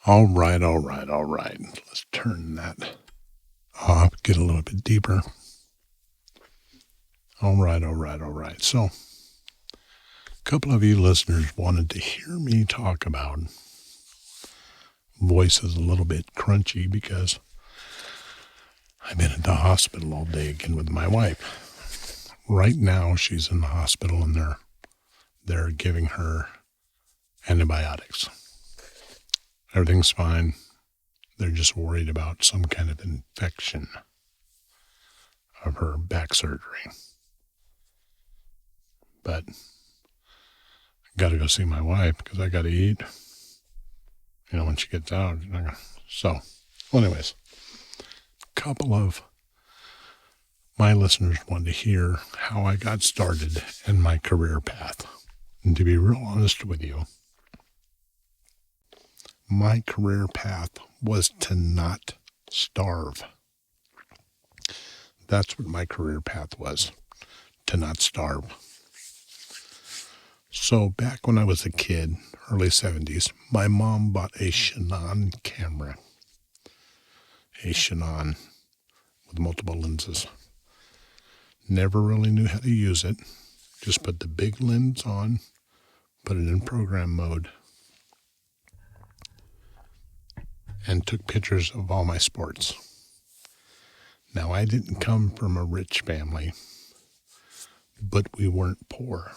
All right, all right, all right. Let's turn that off, get a little bit deeper. All right, all right, all right. So, a couple of you listeners wanted to hear me talk about voices a little bit crunchy because I've been at the hospital all day again with my wife. Right now, she's in the hospital and they're giving her antibiotics. Everything's fine. They're just worried about some kind of infection of her back surgery. But I got to go see my wife because I got to eat. When she gets out. So, anyways, a couple of my listeners wanted to hear how I got started in my career path. And to be real honest with you, my career path was to not starve. That's what my career path was, to not starve. So back when I was a kid, early 70s, my mom bought a Shannon camera. A Shannon with multiple lenses. Never really knew how to use it. Just put the big lens on, put it in program mode, and took pictures of all my sports. Now, I didn't come from a rich family, but we weren't poor.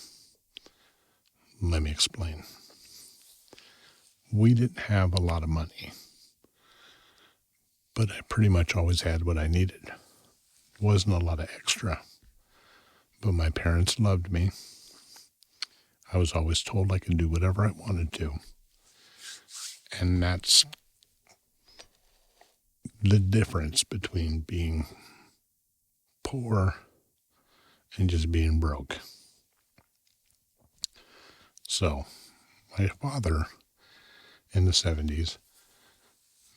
Let me explain. We didn't have a lot of money, but I pretty much always had what I needed. Wasn't a lot of extra, but my parents loved me. I was always told I could do whatever I wanted to. And that's the difference between being poor and just being broke. So, my father in the 70s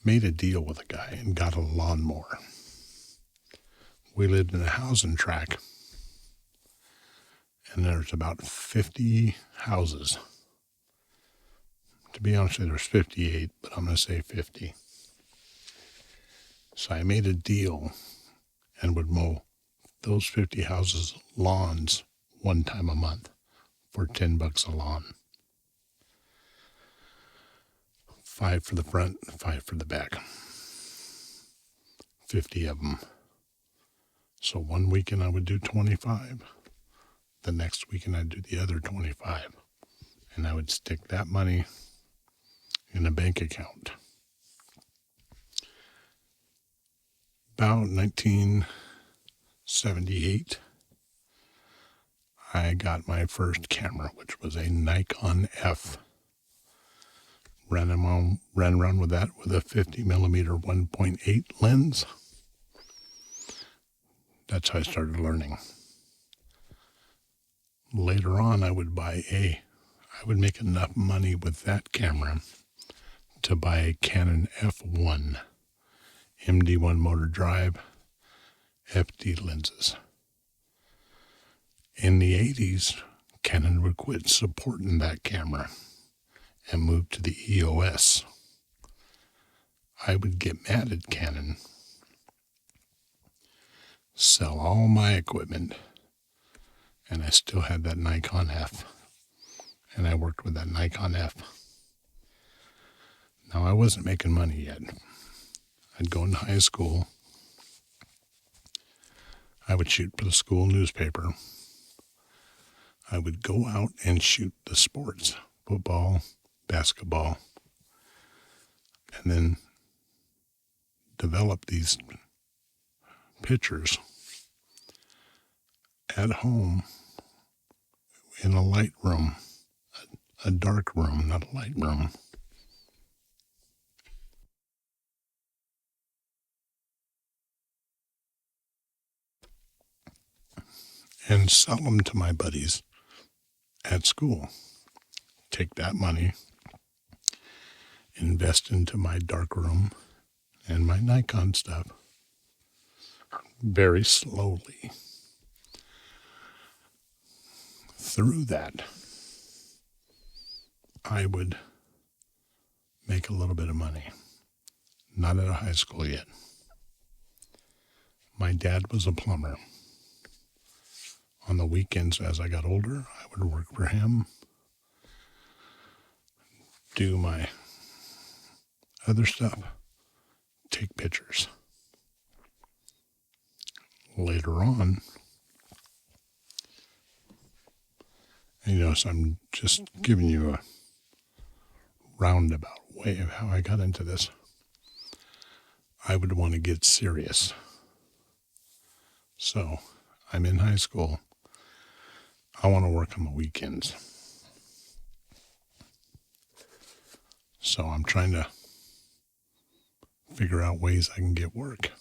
made a deal with a guy and got a lawnmower. We lived in a housing tract, and there's about 50 houses. To be honest with you, there's 58, but I'm going to say 50. So I made a deal and would mow those 50 houses' lawns one time a month for $10 a lawn. 5 for the front, 5 for the back. 50 of them. So one weekend I would do 25. The next weekend I'd do the other 25. And I would stick that money in a bank account. About 1978, I got my first camera, which was a Nikon F. Ran around with that with a 50 millimeter 1.8 lens. That's how I started learning. Later on, I would make enough money with that camera to buy a Canon F1, MD1 motor drive, FD lenses. In the 80s, Canon would quit supporting that camera and move to the EOS. I would get mad at Canon, sell all my equipment, and I still had that Nikon F. And I worked with that Nikon F. Now, I wasn't making money yet. I'd go into high school. I would shoot for the school newspaper. I would go out and shoot the sports, football, basketball, and then develop these pictures at home in a light room, a dark room, not a light room. And sell them to my buddies at school. Take that money, invest into my dark room and my Nikon stuff very slowly. Through that, I would make a little bit of money. Not out of high school yet. My dad was a plumber. On the weekends as I got older, I would work for him, do my other stuff, take pictures. Later on, so I'm just giving you a roundabout way of how I got into this. I would want to get serious. So I'm in high school. I want to work on the weekends. So I'm trying to figure out ways I can get work.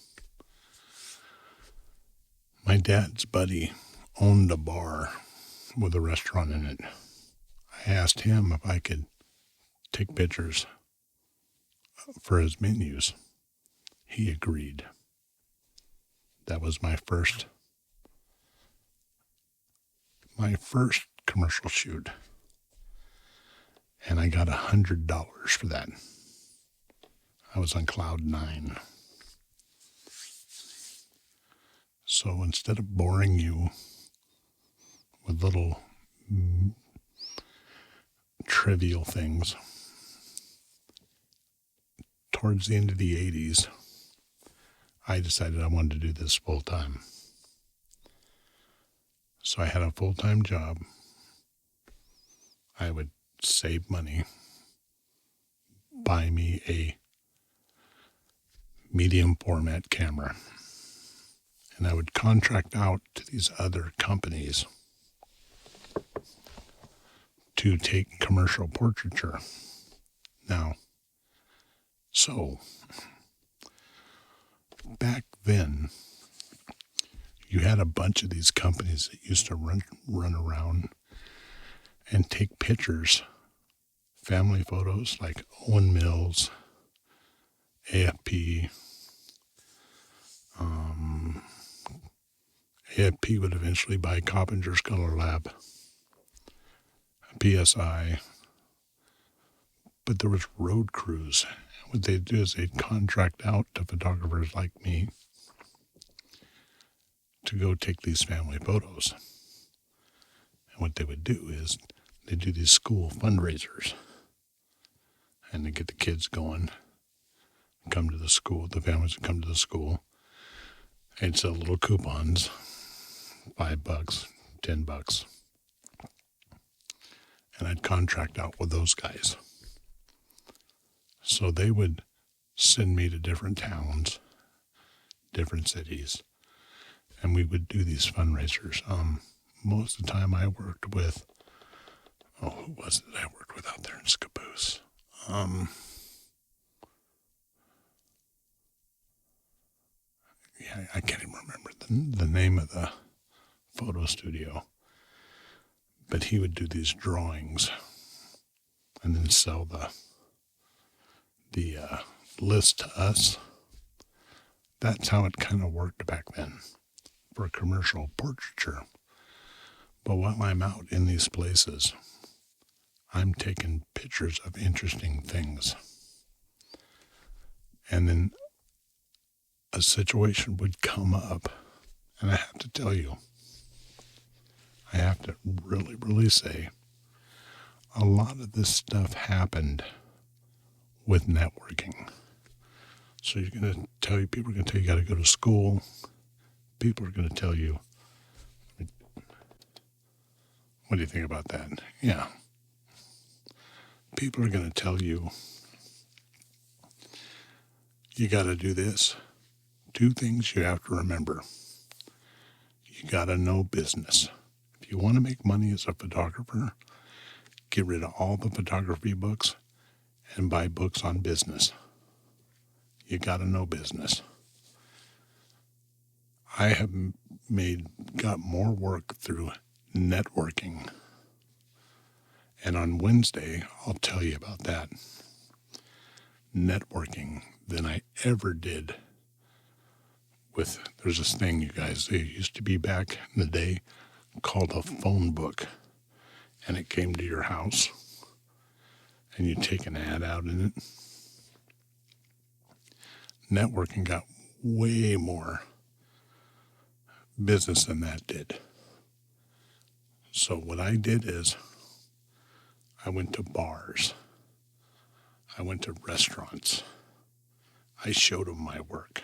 My dad's buddy owned a bar with a restaurant in it. I asked him if I could take pictures for his menus. He agreed. That was my first commercial shoot. And I got $100 for that. I was on cloud 9. So instead of boring you with little trivial things, towards the end of the 80s, I decided I wanted to do this full time. So I had a full-time job. I would save money, buy me a medium format camera, and I would contract out to these other companies to take commercial portraiture. Now, so back then, you had a bunch of these companies that used to run around and take pictures, family photos like Owen Mills, AFP. AFP would eventually buy Coppinger's Color Lab, PSI. But there was road crews. What they'd do is they'd contract out to photographers like me to go take these family photos. And what they would do is they'd do these school fundraisers. And they'd get the kids going, come to the school, the families would come to the school. They'd sell little coupons, $5, $10. And I'd contract out with those guys. So they would send me to different towns, different cities, and we would do these fundraisers. Most of the time I worked with, who was it I worked with out there in Scappoose? I can't even remember the name of the photo studio. But he would do these drawings and then sell the list to us. That's how it kind of worked back then for commercial portraiture. But while I'm out in these places, I'm taking pictures of interesting things. And then a situation would come up, and I have to tell you, I have to really, really say, a lot of this stuff happened with networking. So you're going to tell you, people are going to tell you got to go to school. People are going to tell you, what do you think about that? Yeah. People are going to tell you, you got to do this. 2 things you have to remember. You got to know business. If you want to make money as a photographer, get rid of all the photography books and buy books on business. You got to know business. I have got more work through networking. And on Wednesday, I'll tell you about that. Networking than I ever did with, there's this thing, you guys, it used to be back in the day called a phone book. And it came to your house. and you take an ad out in it. Networking got way more business than that did. So what I did is I went to bars. I went to restaurants. I showed them my work.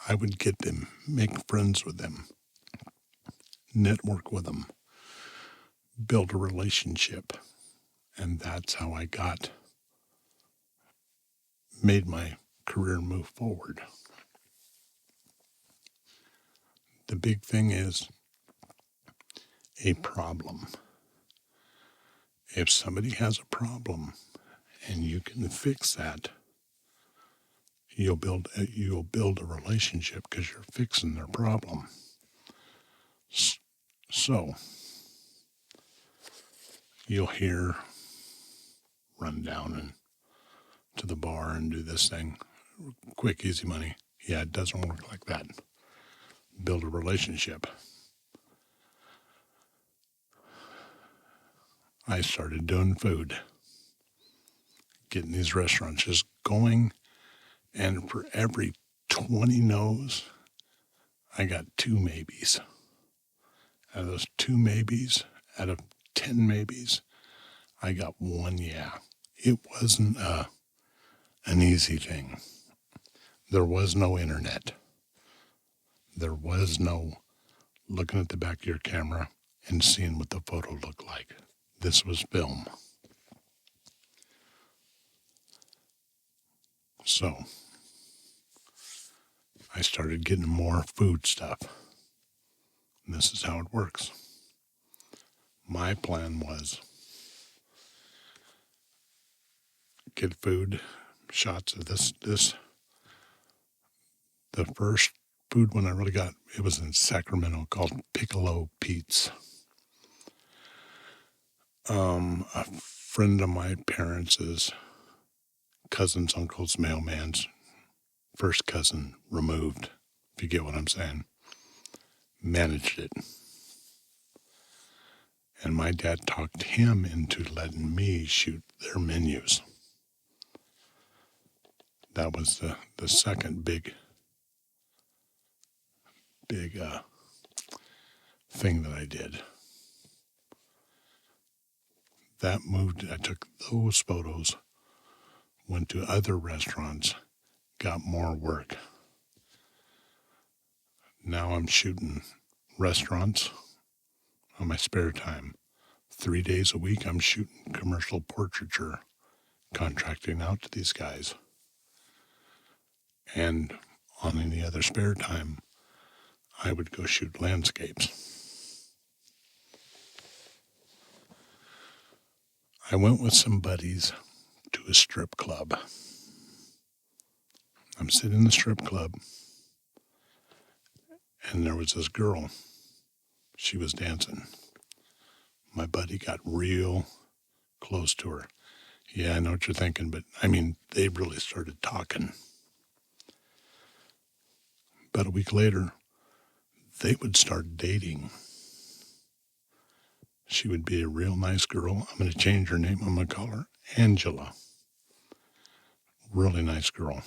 I would get them, make friends with them, network with them, build a relationship. And that's how I made my career move forward. The big thing is a problem. If somebody has a problem and you can fix that, you'll build a relationship because you're fixing their problem. So you'll hear run down and to the bar and do this thing. Quick, easy money. Yeah, it doesn't work like that. Build a relationship. I started doing food, getting these restaurants just going, and for every 20 no's, I got 2 maybes. Out of those 2 maybes, out of 10 maybes, I got 1 yeah. It wasn't an easy thing. There was no internet. There was no looking at the back of your camera and seeing what the photo looked like. This was film. So I started getting more food stuff. And this is how it works. My plan was get food, shots of this. The first food one I really got, it was in Sacramento called Piccolo Pete's. A friend of my parents' cousin's uncle's mailman's first cousin removed, if you get what I'm saying, managed it. And my dad talked him into letting me shoot their menus. That was the second big thing that I did. That moved, I took those photos, went to other restaurants, got more work. Now I'm shooting restaurants on my spare time. 3 days a week, I'm shooting commercial portraiture, contracting out to these guys. And on any other spare time, I would go shoot landscapes. I went with some buddies to a strip club. I'm sitting in the strip club, and there was this girl. She was dancing. My buddy got real close to her. Yeah, I know what you're thinking, but I mean, they really started talking. About a week later, they would start dating. She would be a real nice girl. I'm going to change her name. I'm going to call her Angela. Really nice girl.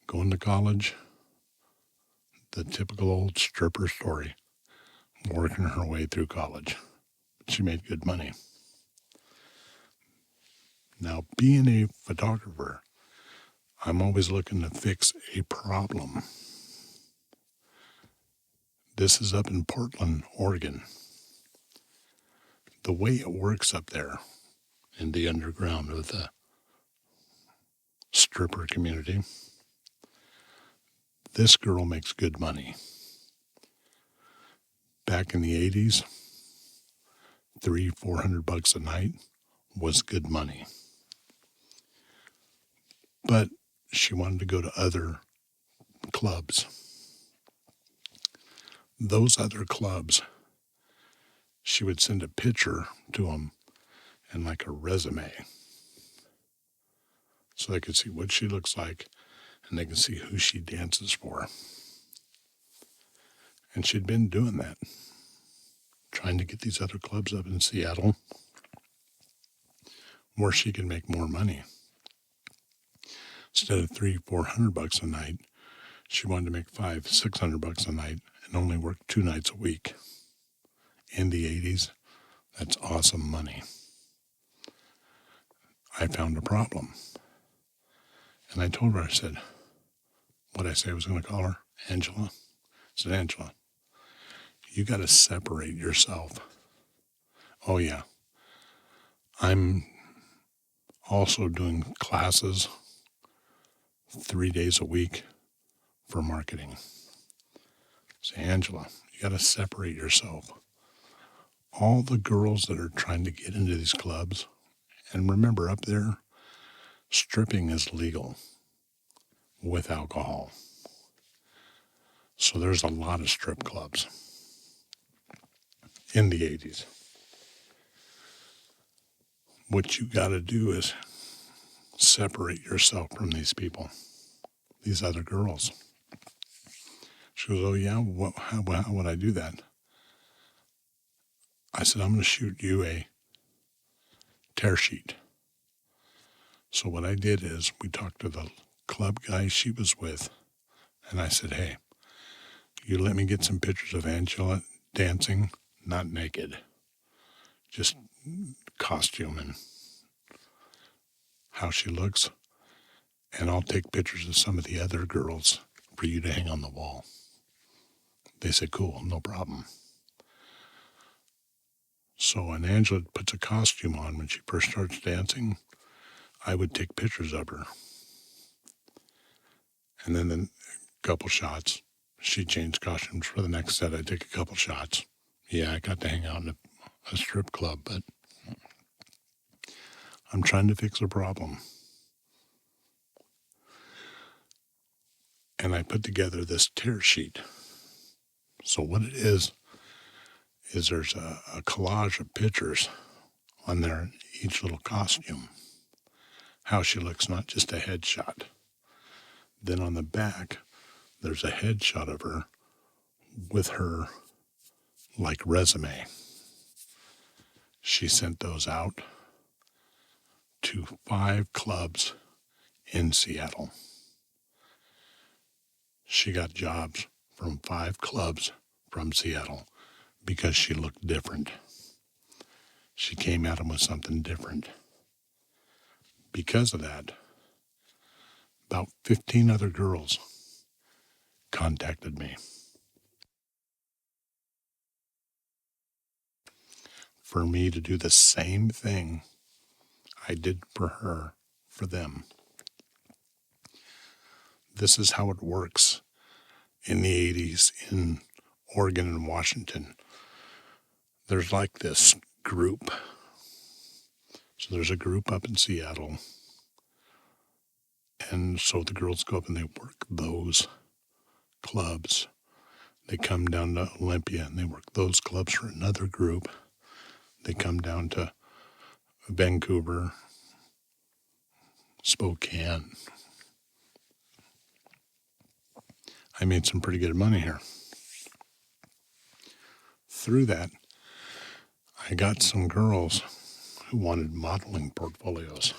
Going to college, the typical old stripper story, working her way through college. She made good money. Now, being a photographer, I'm always looking to fix a problem. This is up in Portland, Oregon. The way it works up there in the underground of the stripper community, this girl makes good money. Back in the 80s, $300-400 a night was good money. But she wanted to go to other clubs. Those other clubs, she would send a picture to them and like a resume so they could see what she looks like and they can see who she dances for. And she'd been doing that, trying to get these other clubs up in Seattle where she can make more money. Instead of $300-400 a night, she wanted to make $500-600 a night and only work 2 nights a week. In the 80s, that's awesome money. I found a problem. And I told her, I said, what I say I was going to call her? Angela. I said, Angela, you got to separate yourself. Oh, yeah. I'm also doing classes 3 days a week for marketing. Say, Angela, you got to separate yourself. All the girls that are trying to get into these clubs, and remember up there, stripping is legal with alcohol. So there's a lot of strip clubs in the 80s. What you got to do is separate yourself from these people, these other girls. She goes, oh, yeah, how would I do that? I said, I'm going to shoot you a tear sheet. So what I did is we talked to the club guy she was with, and I said, hey, you let me get some pictures of Angela dancing, not naked, just costume and how she looks, and I'll take pictures of some of the other girls for you to hang on the wall. They said, cool, no problem. So when Angela puts a costume on when she first starts dancing, I would take pictures of her. And then a couple shots. She changed costumes for the next set. I'd take a couple shots. Yeah, I got to hang out in a strip club, but I'm trying to fix a problem. And I put together this tear sheet. So what it is there's a collage of pictures on there, each little costume, how she looks, not just a headshot. Then on the back, there's a headshot of her with her, like, resume. She sent those out to 5 clubs in Seattle. She got jobs from 5 clubs from Seattle because she looked different. She came at them with something different. Because of that, about 15 other girls contacted me for me to do the same thing I did for her, for them. This is how it works in the 80s in Oregon and Washington. There's like this group. So there's a group up in Seattle. And so the girls go up and they work those clubs. They come down to Olympia and they work those clubs for another group. They come down to Vancouver, Spokane. I made some pretty good money here. Through that, I got some girls who wanted modeling portfolios.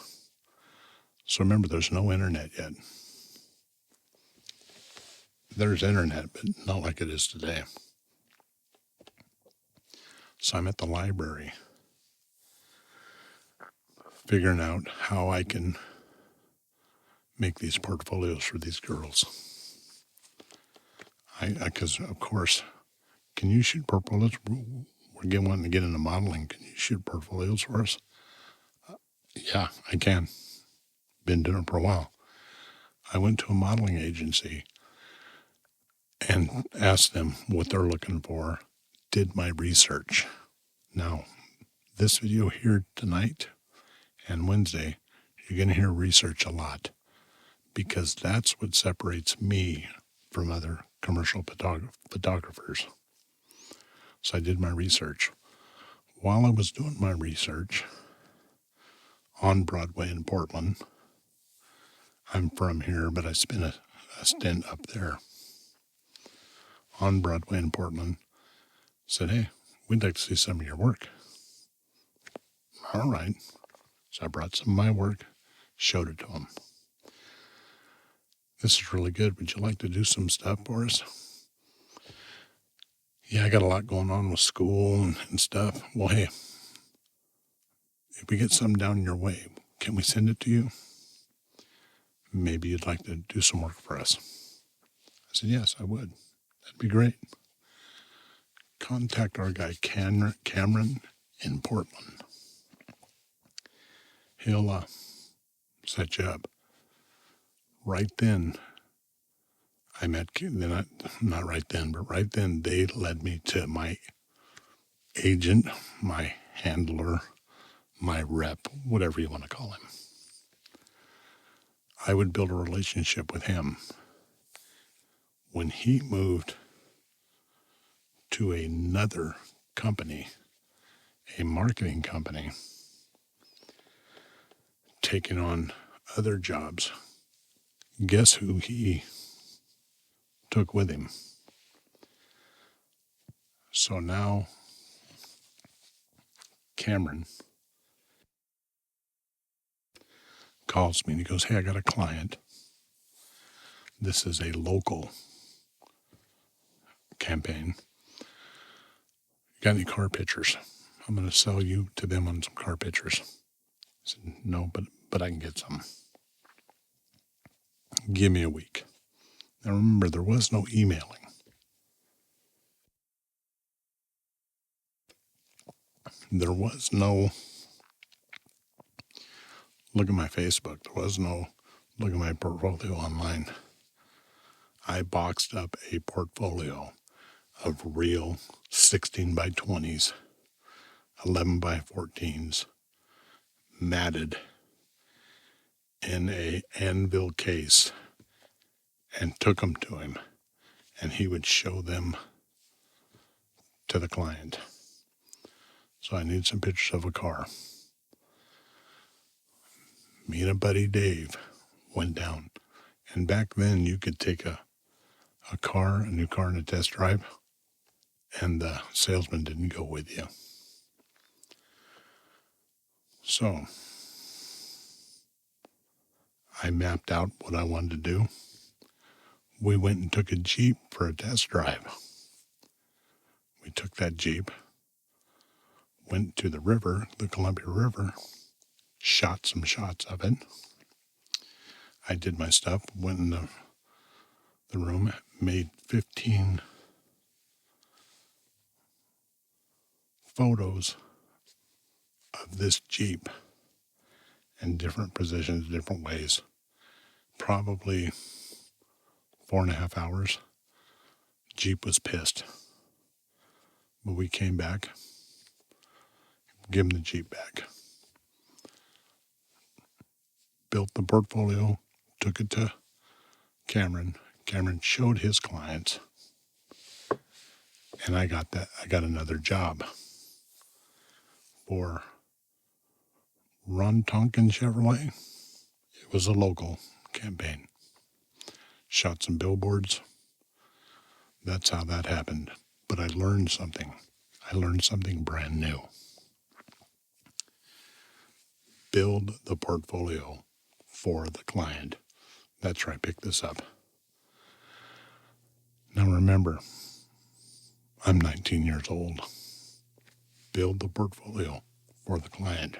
So remember, there's no internet yet. There's internet, but not like it is today. So I'm at the library figuring out how I can make these portfolios for these girls. Because, of course, can you shoot portfolios? We're wanting to get into modeling. Can you shoot portfolios for us? Yeah, I can. Been doing it for a while. I went to a modeling agency and asked them what they're looking for, did my research. Now, this video here tonight and Wednesday, you're going to hear research a lot because that's what separates me from other commercial photographers. So I did my research. While I was doing my research on Broadway in Portland, I'm from here, but I spent a stint up there on Broadway in Portland, said, hey, we'd like to see some of your work. All right. So I brought some of my work, showed it to him. This is really good. Would you like to do some stuff for us? Yeah, I got a lot going on with school and stuff. Well, hey, if we get something down your way, can we send it to you? Maybe you'd like to do some work for us. I said, yes, I would. That'd be great. Contact our guy Cameron in Portland. He'll set you up. Right then, I met, not right then, but right then they led me to my agent, my handler, my rep, whatever you want to call him. I would build a relationship with him. When he moved to another company, a marketing company, taking on other jobs, guess who he took with him? So now Cameron calls me and he goes, hey, I got a client. This is a local campaign. Got any car pictures? I'm going to sell you to them on some car pictures. I said, no, but I can get some. Give me a week. Now remember, there was no emailing. There was no look at my Facebook. There was no look at my portfolio online. I boxed up a portfolio of real 16 by 20s, 11 by 14s, matted in a anvil case, and took them to him, and he would show them to the client. So I need some pictures of a car. Me and a buddy Dave went down, and back then you could take a new car in a test drive, and the salesman didn't go with you. So I mapped out what I wanted to do. We went and took a Jeep for a test drive. We took that Jeep, went to the river, the Columbia River, shot some shots of it. I did my stuff, went in the room, made 15 photos of this Jeep in different positions, different ways. Probably 4.5 hours. Jeep was pissed. But we came back, give him the Jeep back. Built the portfolio, took it to Cameron. Cameron showed his clients, and I got another job for Ron Tonkin Chevrolet. It was a local campaign. Shot some billboards. That's how that happened. But I learned something. I learned something brand new. Build the portfolio for the client. That's where I picked this up. Now remember, I'm 19 years old. Build the portfolio for the client.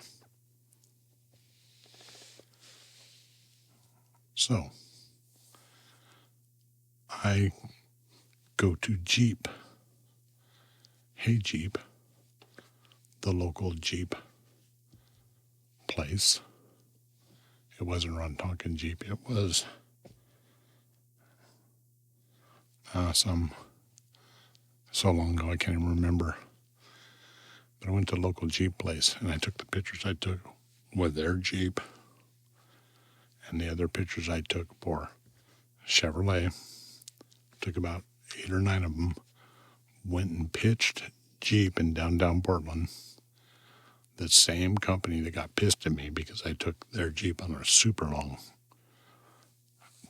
So, I go to Jeep. Hey Jeep, the local Jeep place. It wasn't Ron Tonkin Jeep. It was so long ago I can't even remember. But I went to the local Jeep place and I took the pictures I took with their Jeep and the other pictures I took for Chevrolet. Took about 8 or 9 of them. Went and pitched Jeep in downtown Portland. The same company that got pissed at me because I took their Jeep on a super long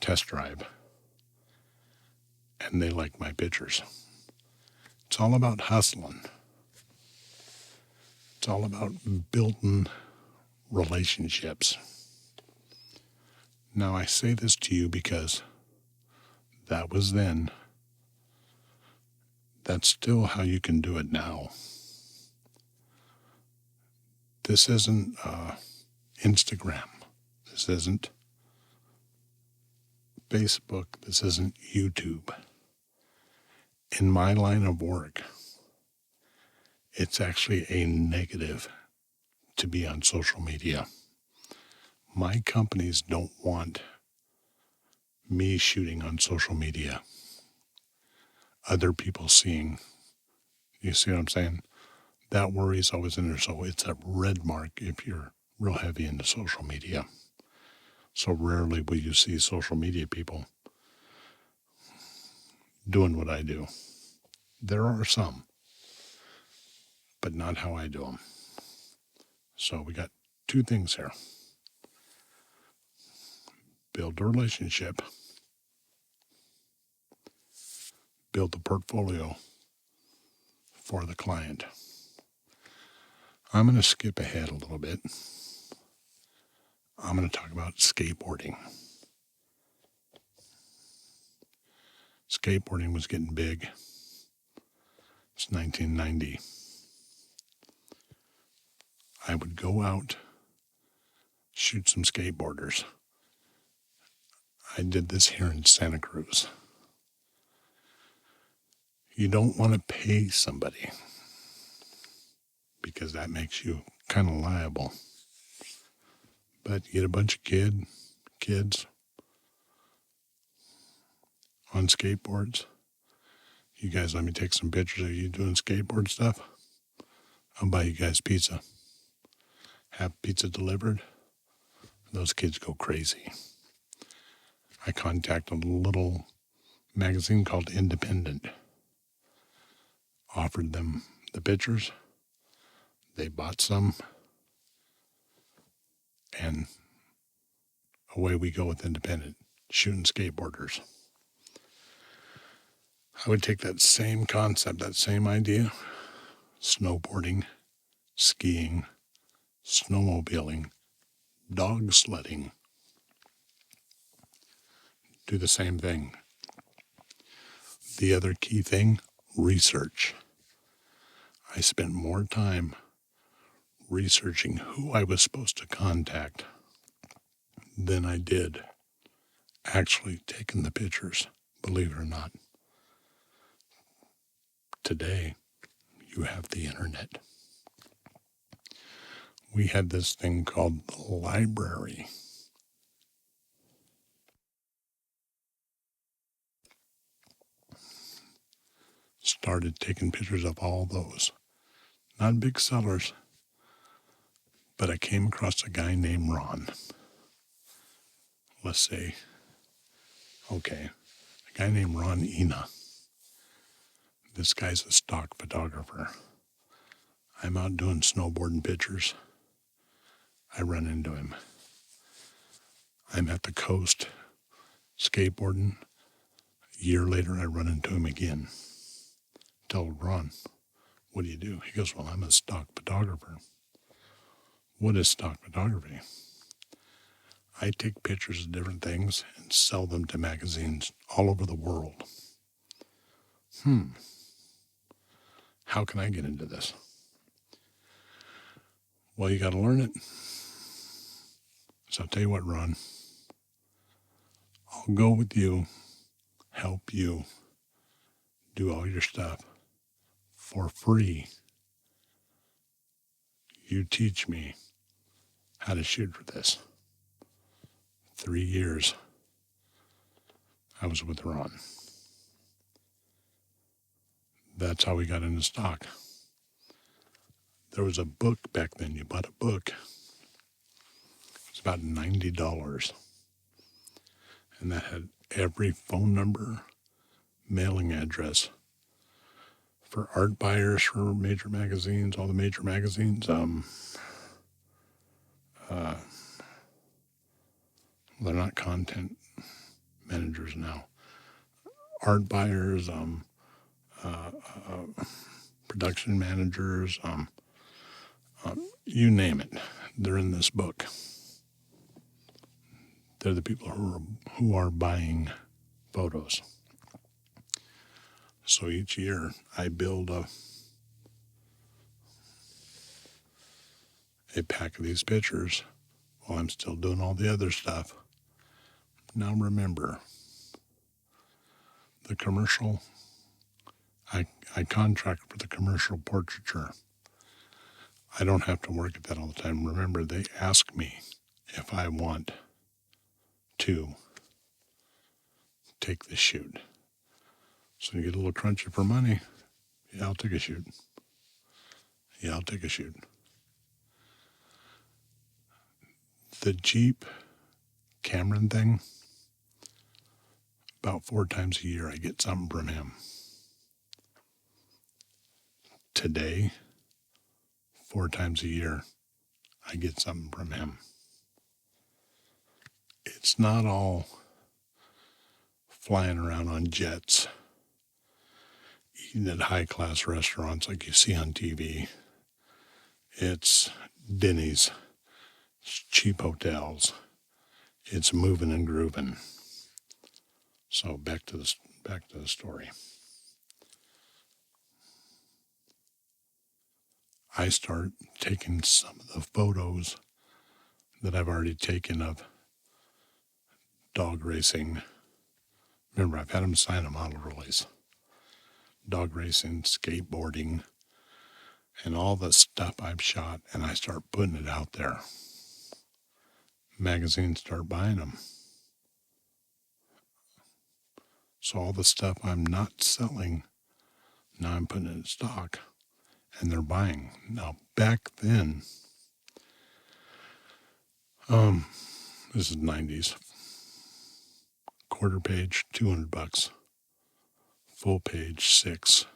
test drive. And they liked my pictures. It's all about hustling. It's all about building relationships. Now, I say this to you because that was then. That's still how you can do it now. This isn't Instagram. This isn't Facebook. This isn't YouTube. In my line of work, it's actually a negative to be on social media. My companies don't want me shooting on social media. Other people seeing. You see what I'm saying? That worry is always in there. So it's a red mark if you're real heavy into social media. So rarely will you see social media people doing what I do. There are some, but not how I do them. So we got two things here. Build a relationship. Build a portfolio for the client. I'm going to skip ahead a little bit. I'm going to talk about skateboarding. Skateboarding was getting big. It's 1990. I would go out, shoot some skateboarders. I did this here in Santa Cruz. You don't want to pay somebody because that makes you kind of liable. But you get a bunch of kids on skateboards. You guys let me take some pictures of you doing skateboard stuff. I'll buy you guys pizza. Have pizza delivered. Those kids go crazy. I contacted a little magazine called Independent. Offered them the pictures. They bought some. And away we go with Independent, shooting skateboarders. I would take that same concept, that same idea, snowboarding, skiing, snowmobiling, dog sledding, do the same thing. The other key thing, research. I spent more time researching who I was supposed to contact than I did actually taking the pictures, believe it or not. Today, you have the internet. We had this thing called the library. Started taking pictures of all those. Not big sellers, but I came across a guy named Ron. Let's say, okay, a guy named Ron Ina. This guy's a stock photographer. I'm out doing snowboarding pictures. I run into him. I'm at the coast skateboarding. A year later, I run into him again. Tell Ron, what do you do? He goes, well, I'm a stock photographer. What is stock photography? I take pictures of different things and sell them to magazines all over the world. How can I get into this? Well, you got to learn it. So I'll tell you what, Ron. I'll go with you, help you do all your stuff for free. You teach me how to shoot for this. 3 years I was with Ron. That's how we got into stock. There was a book back then. You bought a book. It was about $90. And that had every phone number, mailing address for art buyers for major magazines, all the major magazines. They're not content managers now. Art buyers, production managers, You name it. They're in this book. They're the people who are buying photos. So each year I build a pack of these pictures while I'm still doing all the other stuff. Now remember, the commercial, I contract for the commercial portraiture. I don't have to work at that all the time. Remember, they ask me if I want to take the shoot. So you get a little crunchy for money. Yeah, I'll take a shoot. Yeah, I'll take a shoot. The Jeep Cameron thing, about 4 times a year I get something from him. Today, 4 times a year I get something from him. It's not all flying around on jets, eating at high-class restaurants like you see on TV. It's Denny's, it's cheap hotels, it's moving and grooving. So back to the story. I start taking some of the photos that I've already taken of dog racing. Remember, I've had them sign a model release. Dog racing, skateboarding, and all the stuff I've shot, and I start putting it out there. Magazines start buying them. So all the stuff I'm not selling, now I'm putting it in stock, and they're buying. Now, back then, this is 90s, quarter page, $200, full page, 6,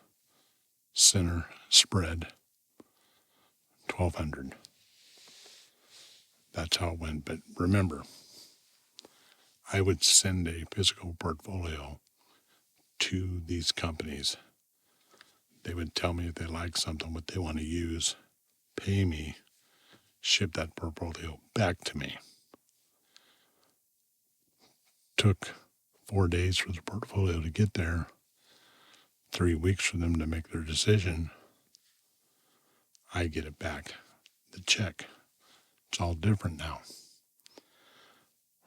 center, spread, $1,200. That's how it went. But remember, I would send a physical portfolio to these companies. They would tell me if they like something, what they want to use, pay me, ship that portfolio back to me. Took 4 days for the portfolio to get there, 3 weeks for them to make their decision. I get it back, the check. It's all different now.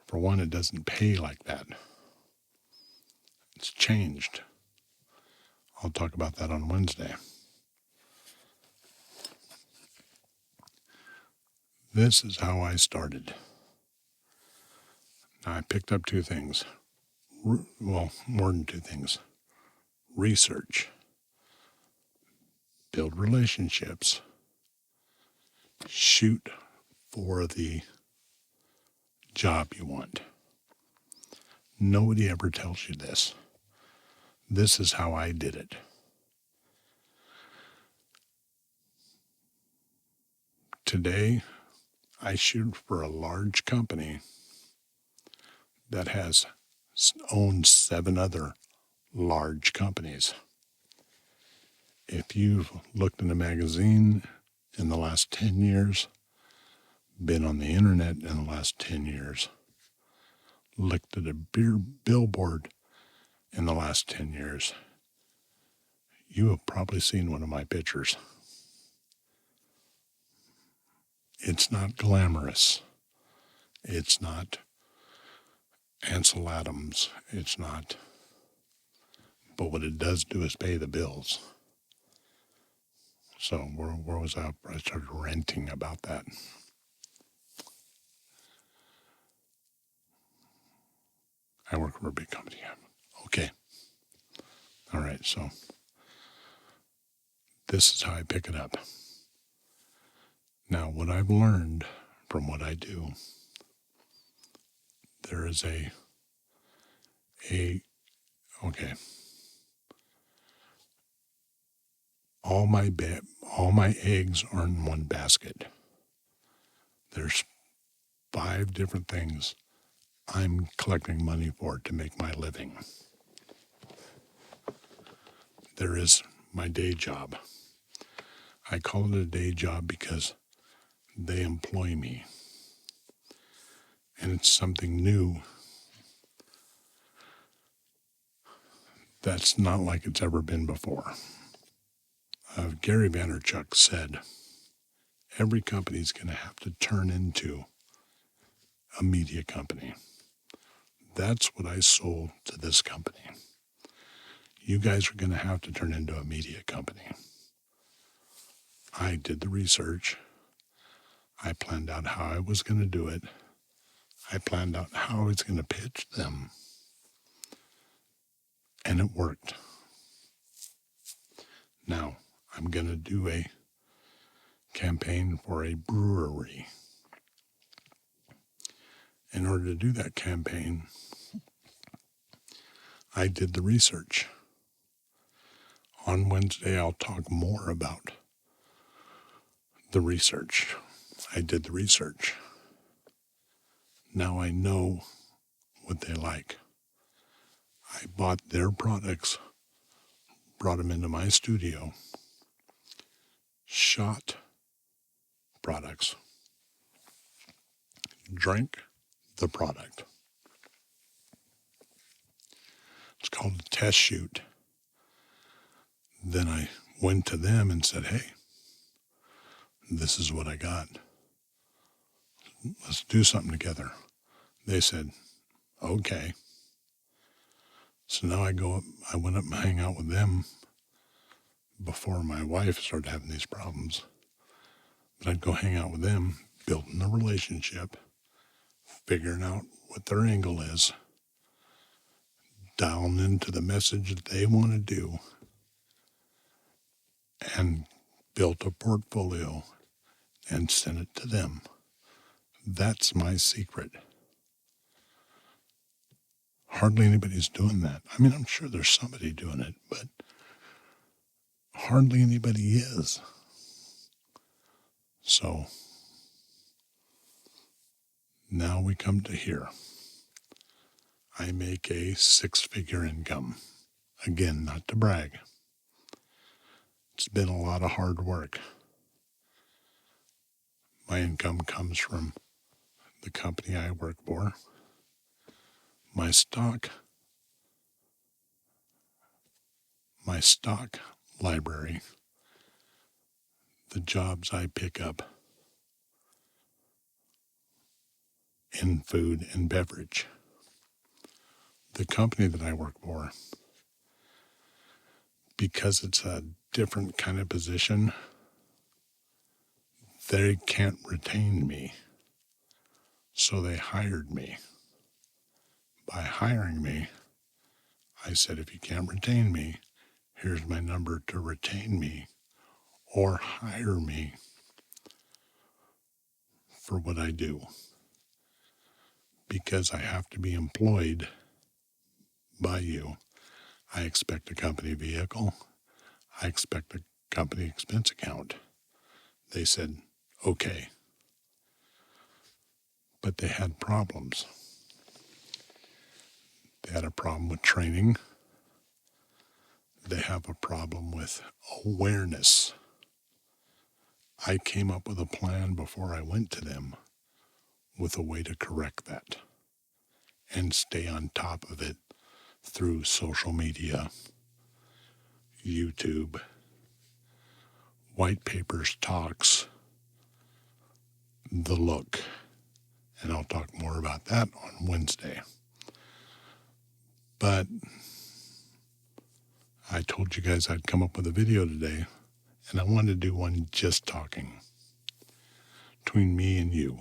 For one, it doesn't pay like that. It's changed. I'll talk about that on Wednesday. This is how I started. Now, I picked up 2 things. Well, more than 2 things. Research. Build relationships. Shoot for the job you want. Nobody ever tells you this. This is how I did it. Today, I shoot for a large company that has owned 7 other large companies. If you've looked in a magazine in the last 10 years, been on the internet in the last 10 years, looked at a billboard in the last 10 years, you have probably seen one of my pictures. It's not glamorous. It's not Ansel Adams. It's not. But what it does do is pay the bills. So where was I? I started ranting about that. I work for a big company. Okay. All right. So this is how I pick it up. Now, what I've learned from what I do, there is okay. All my eggs are in one basket. There's 5 different things I'm collecting money for to make my living. There is my day job. I call it a day job because they employ me. And it's something new that's not like it's ever been before. Gary Vaynerchuk said, every company is going to have to turn into a media company. That's what I sold to this company. You guys are going to have to turn into a media company. I did the research. I planned out how I was going to do it. I planned out how I was going to pitch them. And it worked. Now, I'm going to do a campaign for a brewery. In order to do that campaign, I did the research. On Wednesday, I'll talk more about the research. I did the research. Now I know what they like. I bought their products, brought them into my studio, shot products, drank the product. It's called a test shoot. Then I went to them and said, hey, this is what I got. Let's do something together. They said, okay. So now I went up and hang out with them before my wife started having these problems. But I'd go hang out with them, building the relationship, figuring out what their angle is, dialing into the message that they want to do, and built a portfolio and sent it to them. That's my secret. Hardly anybody's doing that. I mean, I'm sure there's somebody doing it, but hardly anybody is. So now we come to here. I make a 6-figure income. Again, not to brag. It's been a lot of hard work. My income comes from the company I work for, my stock library, the jobs I pick up in food and beverage. The company that I work for, because it's a different kind of position, they can't retain me. So they hired me. By hiring me, I said, if you can't retain me, here's my number to retain me or hire me for what I do. Because I have to be employed by you. I expect a company vehicle. I expect a company expense account. They said, okay. But they had problems. They had a problem with training. They have a problem with awareness. I came up with a plan before I went to them with a way to correct that and stay on top of it through social media, YouTube, white papers, talks, the look. And I'll talk more about that on Wednesday. But I told you guys I'd come up with a video today, and I wanted to do one just talking between me and you.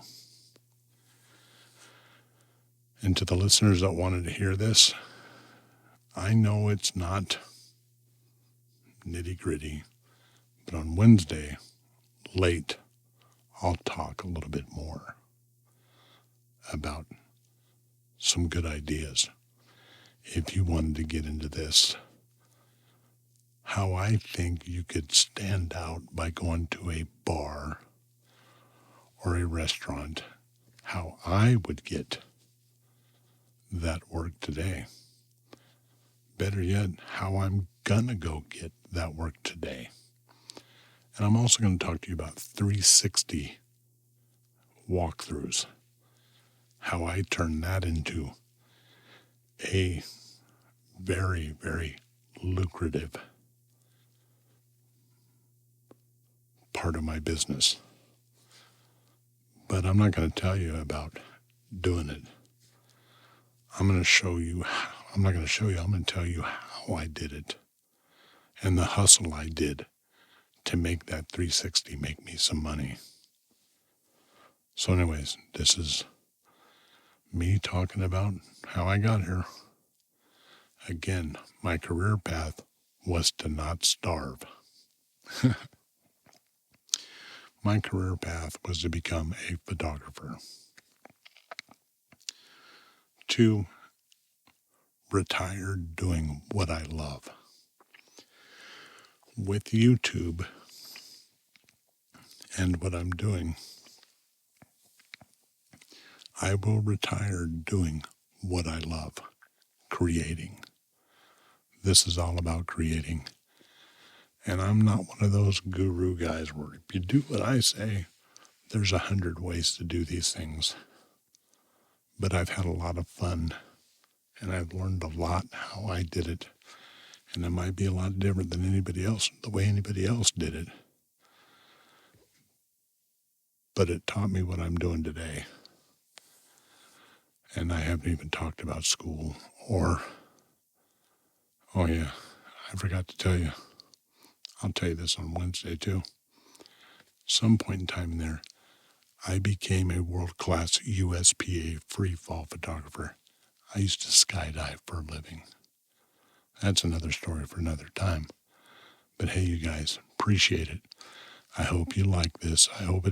And to the listeners that wanted to hear this, I know it's not nitty-gritty, but on Wednesday, late, I'll talk a little bit more about some good ideas. If you wanted to get into this, how I think you could stand out by going to a bar or a restaurant, how I would get that work today. Better yet, how I'm gonna go get that work today. And I'm also going to talk to you about 360 walkthroughs, how I turned that into a very, very lucrative part of my business. But I'm not going to tell you about doing it. I'm going to show you how. I'm not going to show you. I'm going to tell you how I did it and the hustle I did to make that 360 make me some money. So anyways, this is me talking about how I got here. Again, my career path was to not starve. My career path was to become a photographer, to retire doing what I love. With YouTube and what I'm doing, I will retire doing what I love, creating. This is all about creating. And I'm not one of those guru guys where if you do what I say, there's 100 ways to do these things. But I've had a lot of fun, and I've learned a lot how I did it. And it might be a lot different than anybody else, the way anybody else did it. But it taught me what I'm doing today. And I haven't even talked about school or, oh yeah, I forgot to tell you. I'll tell you this on Wednesday too. Some point in time there, I became a world-class USPA free fall photographer. I used to skydive for a living. That's another story for another time. But hey, you guys, appreciate it. I hope you like this. I hope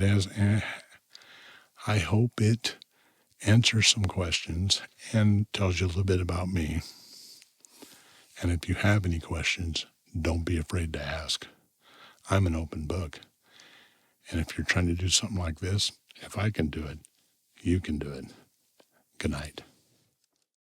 it answers some questions and tells you a little bit about me. And if you have any questions, don't be afraid to ask. I'm an open book. And if you're trying to do something like this, if I can do it, you can do it. Good night.